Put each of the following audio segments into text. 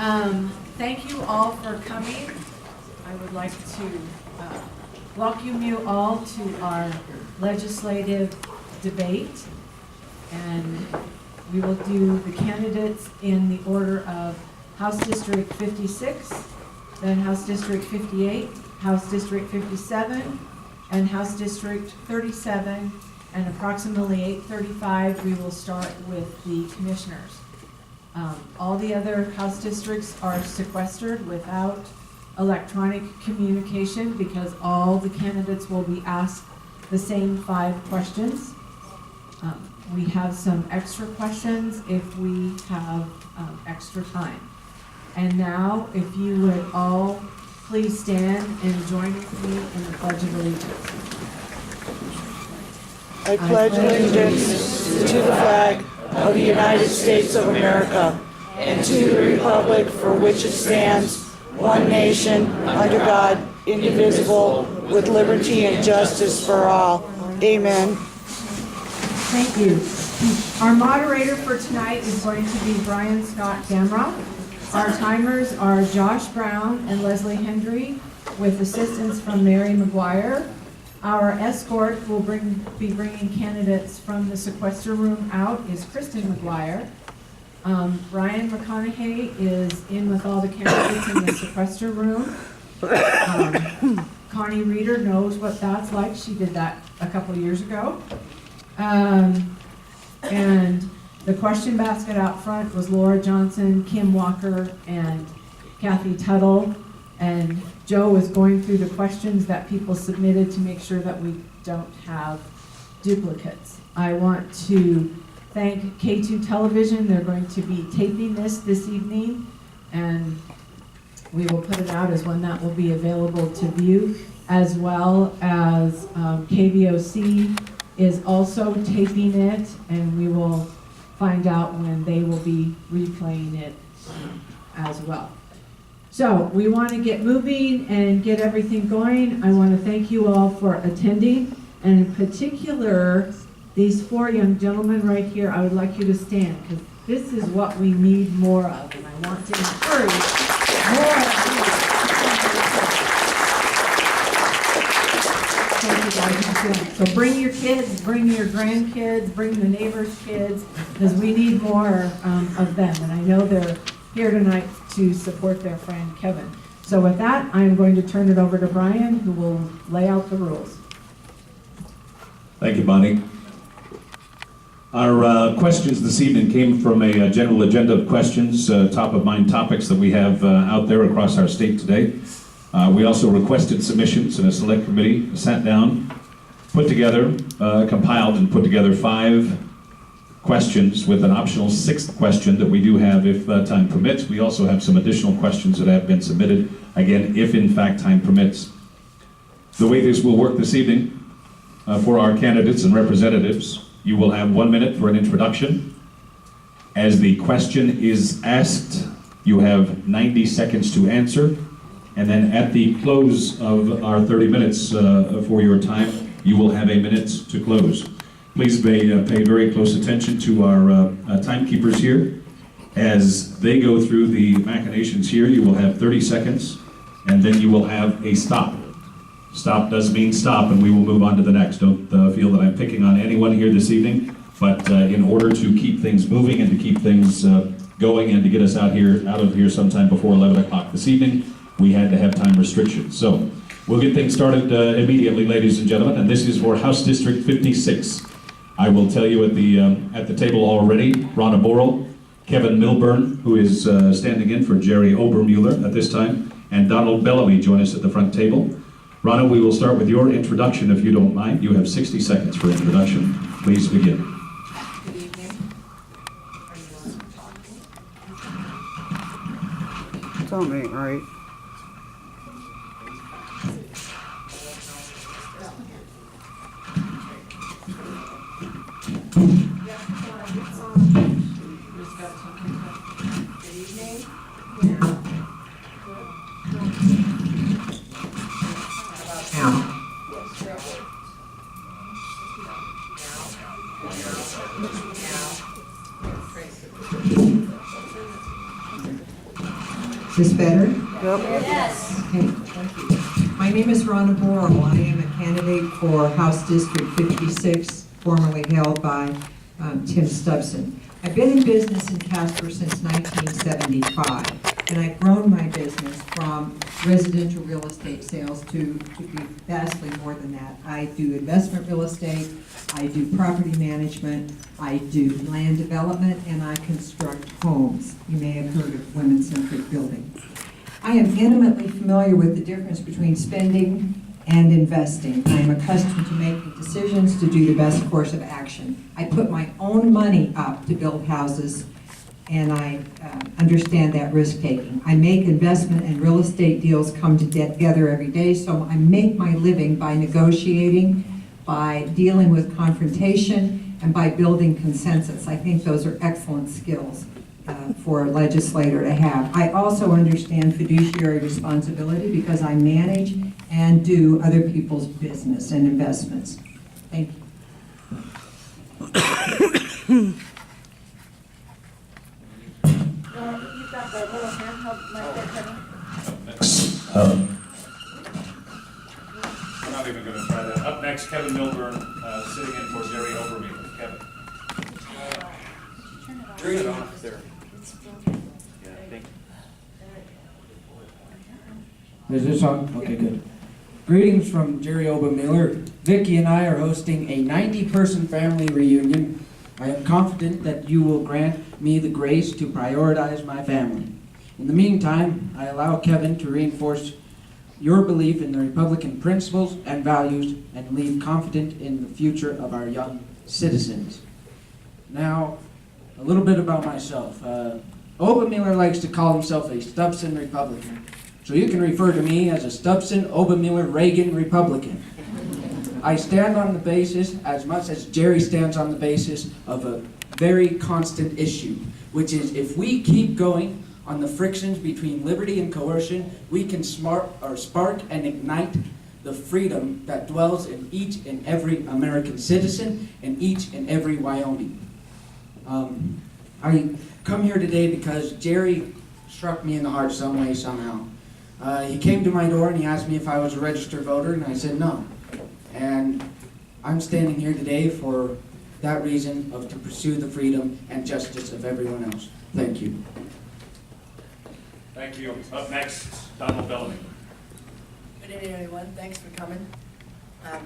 Thank you all for coming. I would like to welcome you all to our legislative debate. And we will do the candidates in the order of House District 56, then House District 58, House District 57, and House District 37. And approximately 8:35, we will start with the commissioners. All the other House districts are sequestered without electronic communication because all the candidates will be asked the same 5 questions. We have some extra questions if we have extra time. And now, if you would all please stand and join with me in the Pledge of Allegiance. I pledge allegiance to the flag of the United States of America and to the republic for which it stands, one nation, under God, indivisible, with liberty and justice for all. Amen. Thank you. Our moderator for tonight is going to be Brian Scott Gamrock. Our timers are Josh Brown and Leslie Hendry with assistance from Mary McGuire. Our escort will be bringing candidates from the sequester room out is Kristen McGuire. Ryan McConaughey is in with all the candidates in the sequester room. Connie Reeder knows what that's like. She did that a couple years ago. And the question basket out front was Laura Johnson, Kim Walker, and Kathy Tuttle. And Joe is going through the questions that people submitted to make sure that we don't have duplicates. I want to thank K2 Television. They're going to be taping this evening, and we will put it out as when that will be available to view, as well as KVOC is also taping it, and we will find out when they will be replaying it as well. So we want to get moving and get everything going. I want to thank you all for attending, and in particular, these 4 young gentlemen right here, I would like you to stand because this is what we need more of, and I want to encourage more of you. Thank you guys. So bring your kids, bring your grandkids, bring the neighbors' kids, because we need more of them, and I know they're here tonight to support their friend Kevin. So with that, I'm going to turn it over to Brian, who will lay out the rules. Thank you, Bonnie. Our questions this evening came from a general agenda of questions, top of mind topics that we have out there across our state today. We also requested submissions, and a select committee sat down, put together, compiled and put together 5 questions with an optional 6th question that we do have if time permits. We also have some additional questions that have been submitted, again, if in fact time permits. The way this will work this evening, for our candidates and representatives, you will have 1 minute for an introduction. As the question is asked, you have 90 seconds to answer, and then at the close of our 30 minutes for your time, you will have a minute to close. Please pay very close attention to our timekeepers here. As they go through the machinations here, you will have 30 seconds, and then you will have a stop. Stop does mean stop, and we will move on to the next. Don't feel that I'm picking on anyone here this evening, but in order to keep things moving and to keep things going and to get us out of here sometime before 11 o'clock this evening, we had to have time restrictions. So we'll get things started immediately, ladies and gentlemen, and this is for House District 56. I will tell you at the table already, Ronna Borrell, Kevin Milburn, who is standing in for Jerry Obermuller at this time, and Donald Bellamy join us at the front table. Ronna, we will start with your introduction, if you don't mind. You have 60 seconds for introduction. Please begin. Good evening. It's all me, right? Is this better? Yes. Okay, thank you. My name is Rhonda Borrell. I am a candidate for House District 56, formerly held by Tim Stubson. I've been in business in Casper since 1975, and I've grown my business from residential real estate sales to be vastly more than that. I do investment real estate, I do property management, I do land development, and I construct homes. You may have heard of women-centric building. I am intimately familiar with the difference between spending and investing. I am accustomed to making decisions to do the best course of action. I put my own money up to build houses, and I understand that risk-taking. I make investment and real estate deals come together every day, so I make my living by negotiating, by dealing with confrontation, and by building consensus. I think those are excellent skills for a legislator to have. I also understand fiduciary responsibility because I manage and do other people's business and investments. Thank you. You've got the little handheld mic there, Kevin. Next, I'm not even going to try that. Up next, Kevin Milburn, sitting in for Jerry Obermeyer. Kevin. Turn it off there. Yeah, thank you. Is this on? Okay, good. Greetings from Jerry Obermiller. Vicki and I are hosting a 90-person family reunion. I am confident that you will grant me the grace to prioritize my family. In the meantime, I allow Kevin to reinforce your belief in the Republican principles and values and leave confident in the future of our young citizens. Now, a little bit about myself. Obermiller likes to call himself a Stubson Republican, so you can refer to me as a Stubson Obermiller Reagan Republican. I stand on the basis, as much as Jerry stands on the basis, of a very constant issue, which is if we keep going on the frictions between liberty and coercion, we can spark and ignite the freedom that dwells in each and every American citizen and each and every Wyoming. I come here today because Jerry struck me in the heart some way, somehow. He came to my door and he asked me if I was a registered voter, and I said no. And I'm standing here today for that reason, to pursue the freedom and justice of everyone else. Thank you. Thank you. Up next, Donald Bellamy. Good evening, everyone. Thanks for coming. My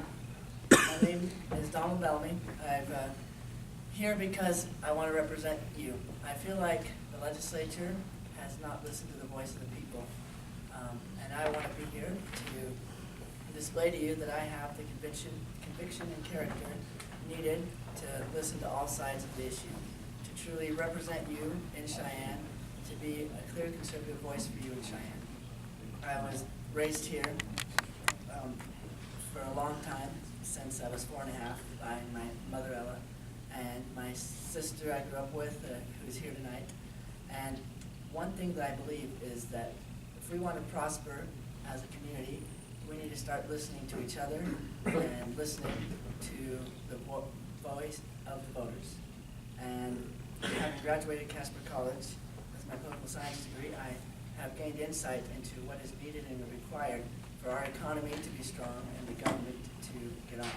name is Donald Bellamy. I'm here because I want to represent you. I feel like the legislature has not listened to the voice of the people. And I want to be here to display to you that I have the conviction and character needed to listen to all sides of the issue, to truly represent you in Cheyenne, to be a clear conservative voice for you in Cheyenne. I was raised here for a long time, since I was 4 1/2, by my mother Ella, and my sister I grew up with, who's here tonight. And one thing that I believe is that if we want to prosper as a community, we need to start listening to each other and listening to the voice of the voters. And having graduated Casper College with my political science degree, I have gained insight into what is needed and required for our economy to be strong and the government to get on.